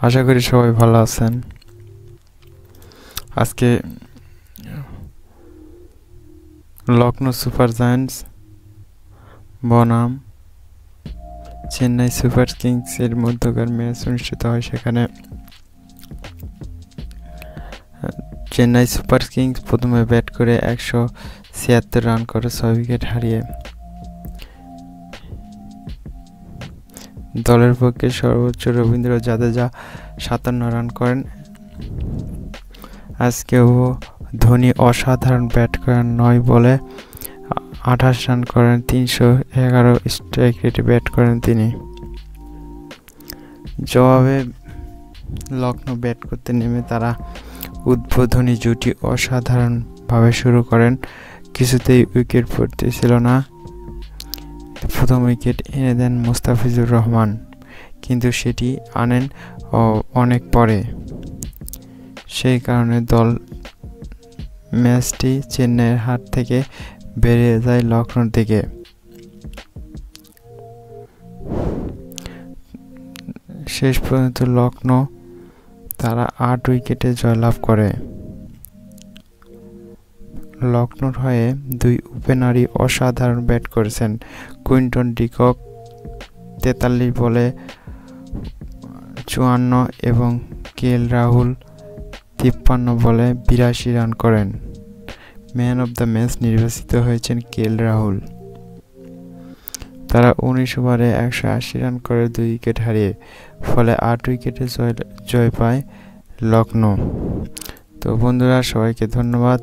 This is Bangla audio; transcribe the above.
আশা করি সবাই ভালো আছেন। আজকে লখনৌ সুপার জায়ান্টস বনাম চেন্নাই সুপার কিংসের মধ্যকার ম্যাচ অনুষ্ঠিত হয়। সেখানে চেন্নাই সুপার কিংস প্রথমে ব্যাট করে 176 রান করে 6 উইকেট হারিয়ে দলের পক্ষে সর্বোচ্চ রবীন্দ্র জাদেজা 57 রান করেন। আজকেও ধোনি অসাধারণ ব্যাট করেন, 9 বলে 28 রান করেন, 311 স্ট্রাইক রেটে ব্যাট করেন তিনি। জবাবে লখনৌ ব্যাট করতে নেমে তারা উদ্বোধনী জুটি অসাধারণভাবে শুরু করেন, কিছুতেই উইকেট পড়তেছিল না। প্রথম উইকেট এনে দেন মুস্তাফিজুর রহমান, কিন্তু সেটি আনেন অনেক পরে। সেই কারণে ম্যাচটি চেন্নাইয়ের হাত থেকে বেরিয়ে যায় লখনৌর দিকে। শেষ পর্যন্ত লখনৌ তারা 8 উইকেটে জয়লাভ করে। লখনৌর হয়ে 2 ওপেনারই অসাধারণ ব্যাট করেছেন। কুইন্টন ডিকক 43 বলে 54 এবং রাহুল 53 বলে 82 রান করেন। ম্যান অব দ্য ম্যাচ নির্বাচিত হয়েছেন রাহুল। তারা 19 ওভারে 180 রান করে 2 উইকেট হারিয়ে, ফলে 8 উইকেটে জয় পায় লখনৌ। তো বন্ধুরা, সবাইকে ধন্যবাদ।